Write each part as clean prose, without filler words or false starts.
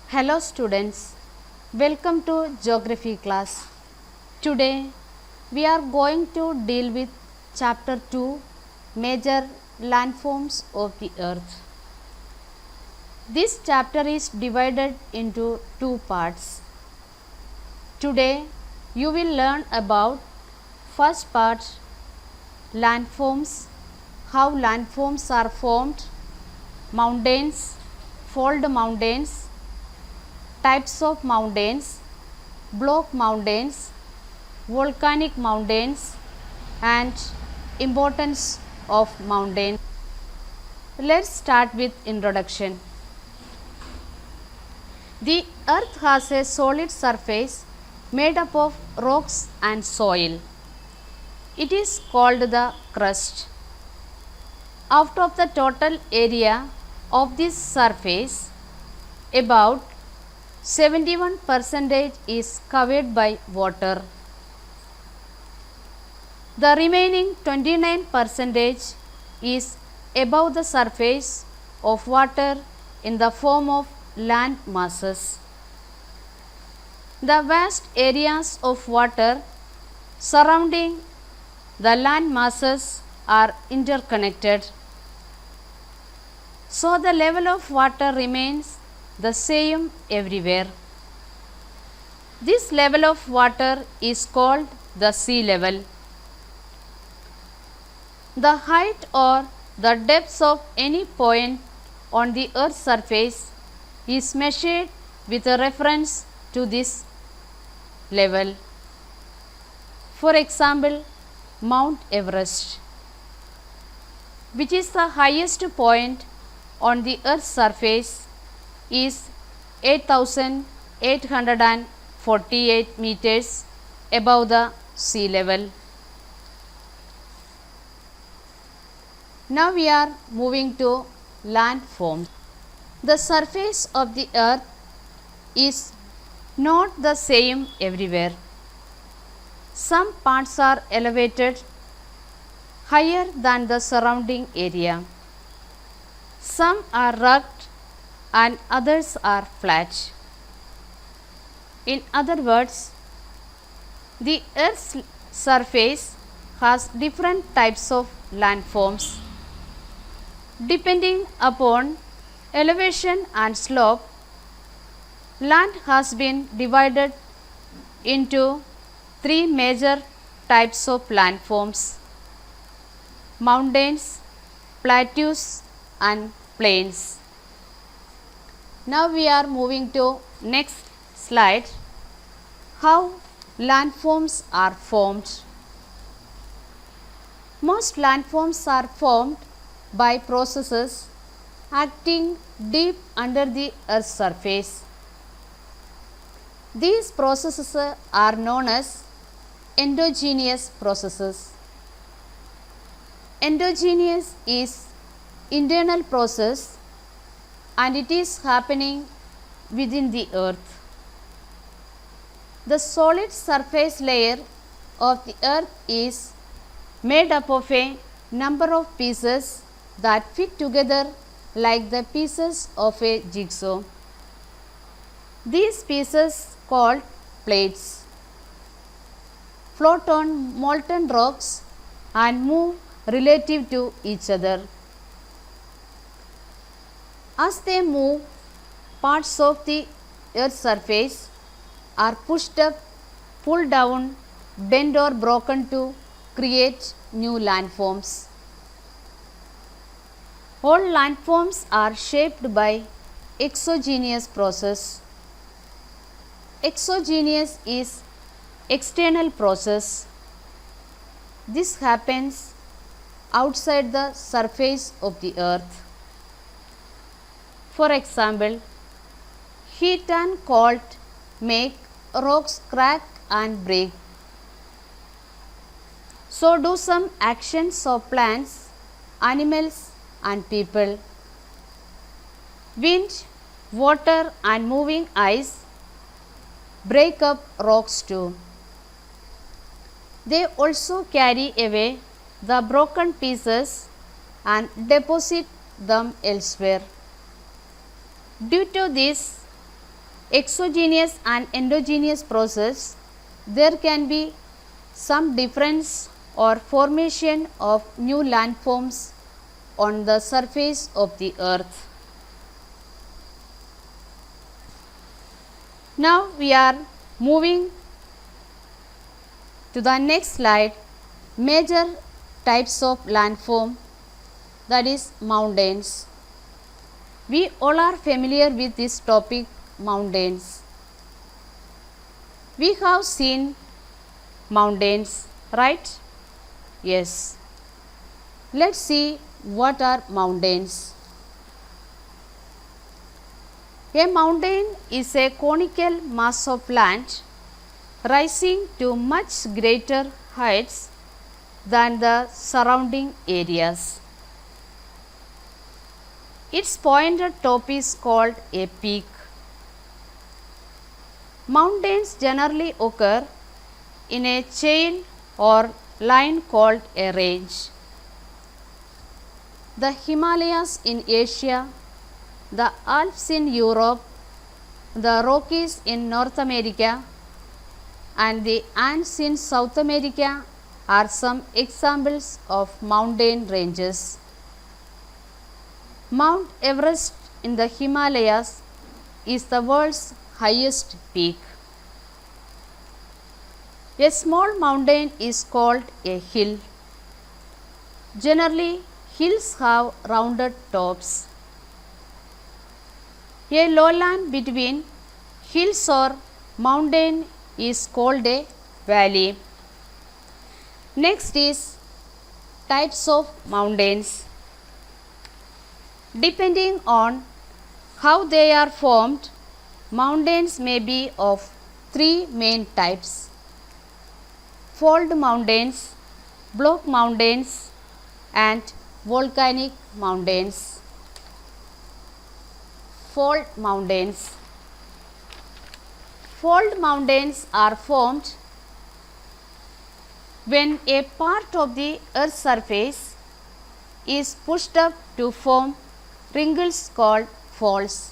Hello students, welcome to Geography class. Today we are going to deal with chapter 2, Major Landforms of the Earth. This chapter is divided into two parts. Today you will learn about first part, landforms, how landforms are formed, mountains, fold mountains, types of mountains, block mountains, volcanic mountains and importance of mountains. Let's start with introduction. The earth has a solid surface made up of rocks and soil. It is called the crust. Out of the total area of this surface, about 71% is covered by water. The remaining 29% is above the surface of water in the form of land masses. The vast areas of water surrounding the land masses are interconnected. So the level of water remains the same everywhere. This level of water is called the sea level. The height or the depth of any point on the earth's surface is measured with a reference to this level. For example, Mount Everest, which is the highest point on the earth's surface, is 8,848 meters above the sea level. Now we are moving to landforms. The surface of the earth is not the same everywhere. Some parts are elevated higher than the surrounding area. Some are rugged and others are flat. In other words, the earth's surface has different types of landforms. Depending upon elevation and slope, land has been divided into three major types of landforms: mountains, plateaus and plains. Now we are moving to next slide, how landforms are formed. Most landforms are formed by processes acting deep under the earth's surface. These processes are known as endogenous processes. Endogenous is internal process and it is happening within the earth. The solid surface layer of the earth is made up of a number of pieces that fit together like the pieces of a jigsaw. These pieces, called plates, float on molten rocks and move relative to each other. As they move, parts of the earth's surface are pushed up, pulled down, bent or broken to create new landforms. All landforms are shaped by exogenous process. Exogenous is external process. This happens outside the surface of the earth. For example, heat and cold make rocks crack and break. So do some actions of plants, animals and people. Wind, water and moving ice break up rocks too. They also carry away the broken pieces and deposit them elsewhere. Due to this, exogenous and endogenous process, there can be some difference or formation of new landforms on the surface of the earth. Now we are moving to the next slide, major types of landform, that is mountains. We all are familiar with this topic, mountains. We have seen mountains, right? Yes. Let's see what are mountains. A mountain is a conical mass of land rising to much greater heights than the surrounding areas. Its pointed top is called a peak. Mountains generally occur in a chain or line called a range. The Himalayas in Asia, the Alps in Europe, the Rockies in North America, and the Andes in South America are some examples of mountain ranges. Mount Everest in the Himalayas is the world's highest peak. A small mountain is called a hill. Generally, hills have rounded tops. A lowland between hills or mountain is called a valley. Next is types of mountains. Depending on how they are formed, mountains may be of three main types: fold mountains, block mountains, and volcanic mountains. Fold mountains. Fold mountains are formed when a part of the earth's surface is pushed up to form wrinkles called folds.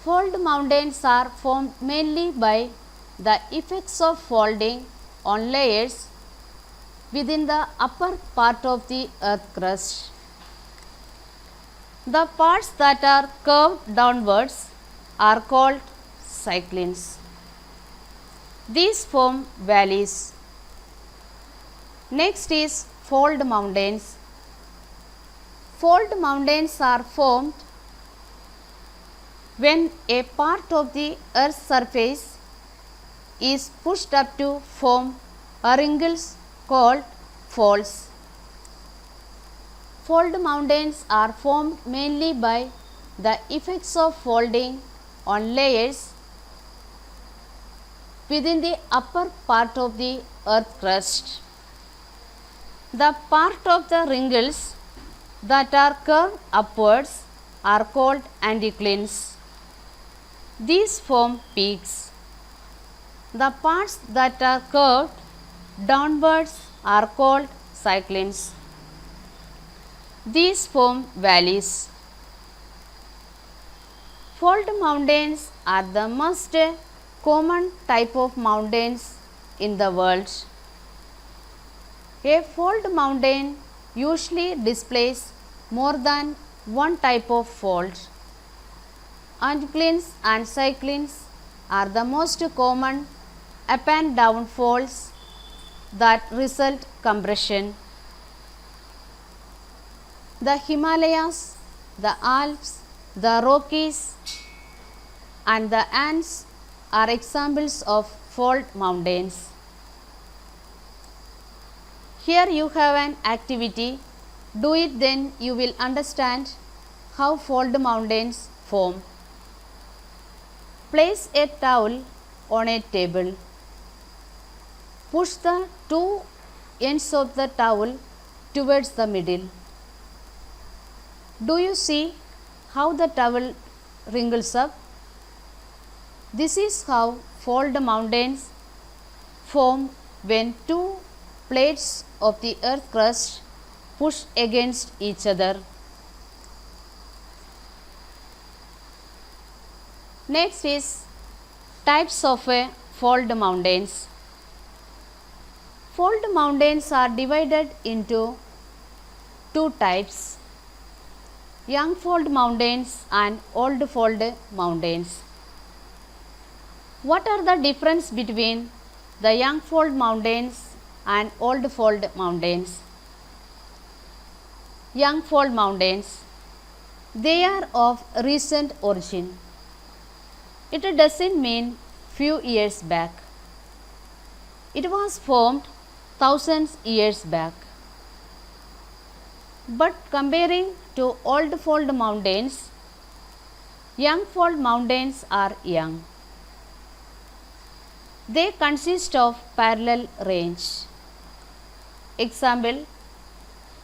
Fold mountains are formed mainly by the effects of folding on layers within the upper part of the earth crust. The parts that are curved downwards are called cyclines. These form valleys. Next is fold mountains. Fold mountains are formed when a part of the earth's surface is pushed up to form wrinkles called folds. Fold mountains are formed mainly by the effects of folding on layers within the upper part of the earth crust. The part of the wrinkles that are curved upwards are called anticlines. These form peaks. The parts that are curved downwards are called cyclines. These form valleys. Fold mountains are the most common type of mountains in the world. A fold mountain usually displays more than one type of fold. Anticlines and cyclines are the most common up and down folds that result compression. The Himalayas, the Alps, the Rockies, and the Andes are examples of fold mountains. Here you have an activity. Do it, then you will understand how fold mountains form. Place a towel on a table. Push the two ends of the towel towards the middle. Do you see how the towel wrinkles up? This is how fold mountains form when two plates of the earth crust push against each other. Next is types of fold mountains. Fold mountains are divided into two types: young fold mountains and old fold mountains. What are the difference between the young fold mountains and old fold mountains? Young fold mountains, they are of recent origin. It doesn't mean few years back. It was formed thousands years back. But comparing to old fold mountains, young fold mountains are young. They consist of parallel range. Example: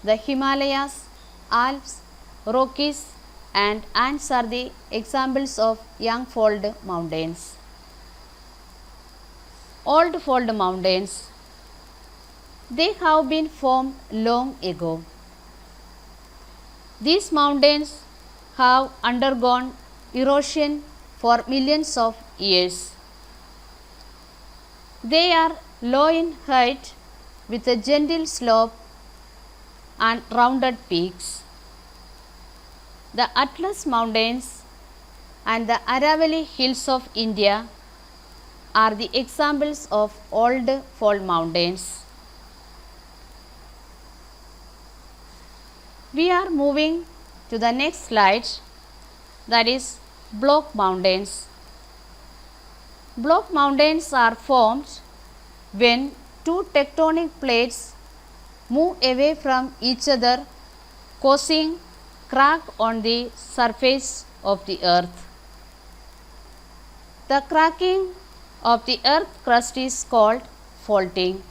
the Himalayas, Alps, Rockies and Ants are the examples of young fold mountains. Old fold mountains, they have been formed long ago. These mountains have undergone erosion for millions of years. They are low in height with a gentle slope and rounded peaks. The Atlas Mountains and the Aravalli Hills of India are the examples of old fold mountains. We are moving to the next slide, that is block mountains. Block mountains are formed when two tectonic plates move away from each other, causing crack on the surface of the earth. The cracking of the earth crust is called faulting.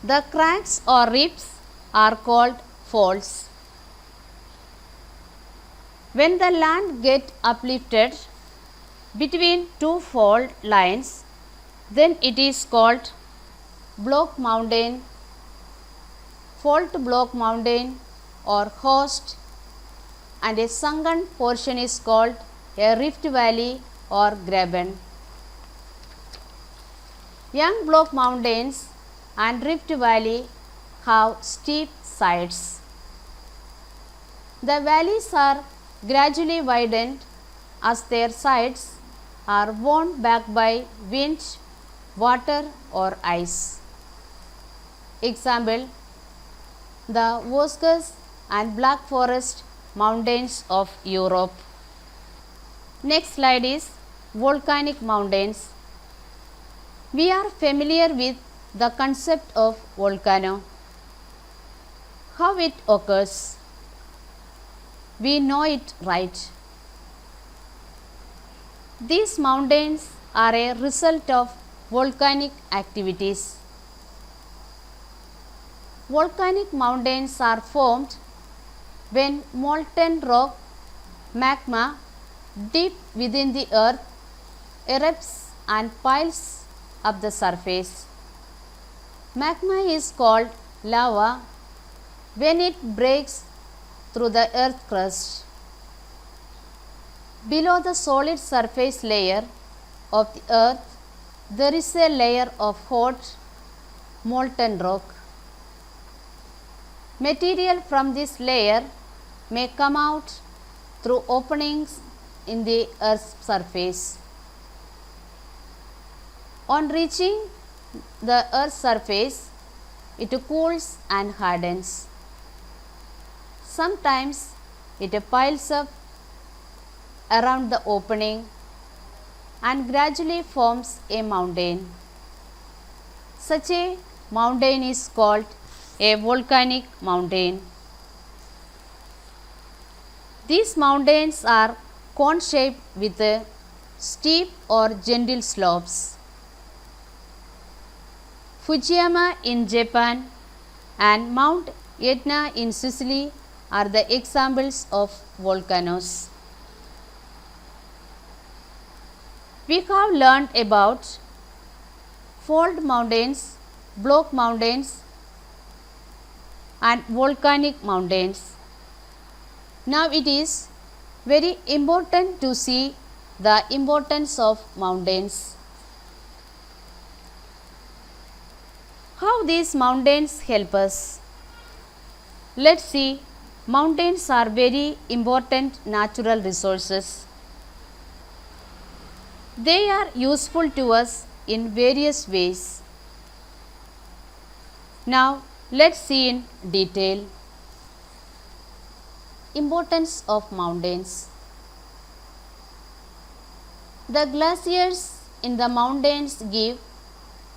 The cracks or rips are called faults. When the land gets uplifted between two fault lines, then it is called block mountain, fault block mountain or host, and a sunken portion is called a rift valley or graben. Young block mountains and rift valley have steep sides. The valleys are gradually widened as their sides are worn back by wind, water or ice. Example: the Vosges and Black Forest mountains of Europe. Next slide is volcanic mountains. We are familiar with the concept of volcano, how it occurs. We know it, right? These mountains are a result of volcanic activities. Volcanic mountains are formed when molten rock, magma, deep within the earth erupts and piles up the surface. Magma is called lava when it breaks through the earth crust. Below the solid surface layer of the earth, there is a layer of hot molten rock. Material from this layer may come out through openings in the earth's surface. On reaching the earth's surface, it cools and hardens. Sometimes it piles up around the opening and gradually forms a mountain. Such a mountain is called a volcanic mountain. These mountains are cone shaped with steep or gentle slopes. Fujiyama in Japan and Mount Etna in Sicily are the examples of volcanoes. We have learned about fold mountains, block mountains and volcanic mountains. Now it is Very important to see the importance of mountains. How these mountains help us? Let's see. Mountains are very important natural resources. They are useful to us in various ways. Now let's see in detail. Importance of mountains. The glaciers in the mountains give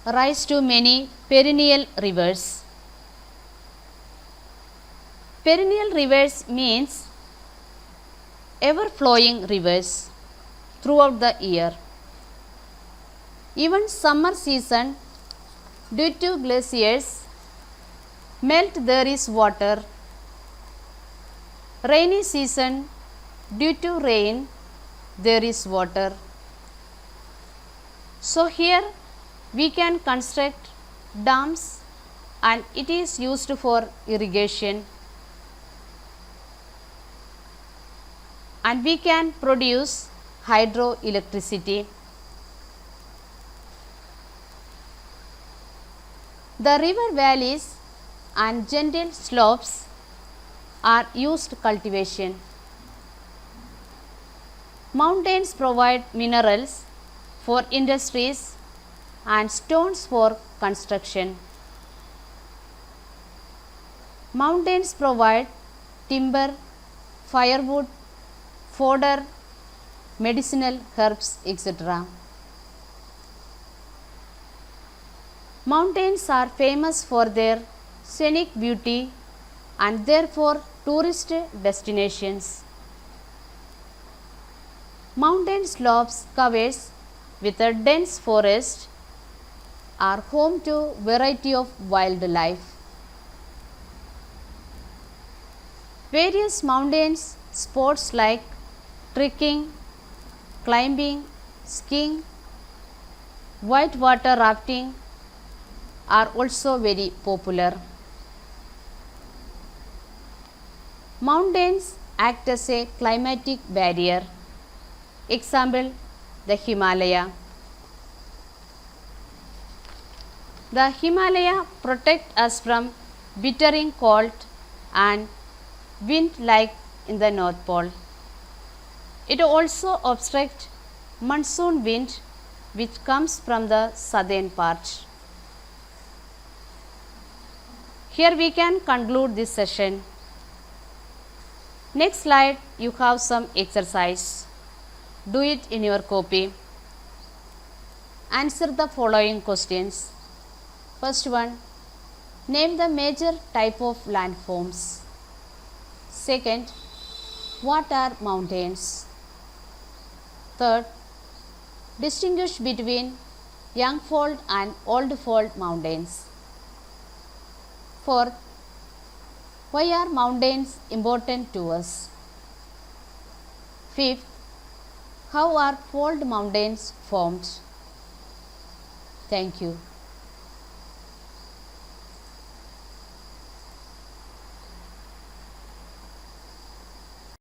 rise to many perennial rivers. Perennial rivers means ever flowing rivers throughout the year. Even summer season, due to glaciers melt, there is water. Rainy season, due to rain, there is water. So here we can construct dams and it is used for irrigation, and we can produce hydroelectricity. The river valleys and gentle slopes are used cultivation. Mountains provide minerals for industries and stones for construction. Mountains provide timber, firewood, fodder, medicinal herbs, etc. Mountains are famous for their scenic beauty and therefore tourist destinations. Mountain slopes covers with a dense forest are home to variety of wildlife. Various mountains sports like trekking, climbing, skiing, whitewater rafting are also very popular. Mountains act as a climatic barrier. Example, the Himalaya. The Himalaya protect us from bittering cold and wind like in the North Pole. It also obstructs monsoon wind which comes from the southern part. Here we can conclude this session. Next slide you have some exercise. Do it in your copy. Answer the following questions. First one, name the major type of landforms. Second, what are mountains? Third, distinguish between young fold and old fold mountains. Fourth, why are mountains important to us? Fifth, how are fold mountains formed? Thank you.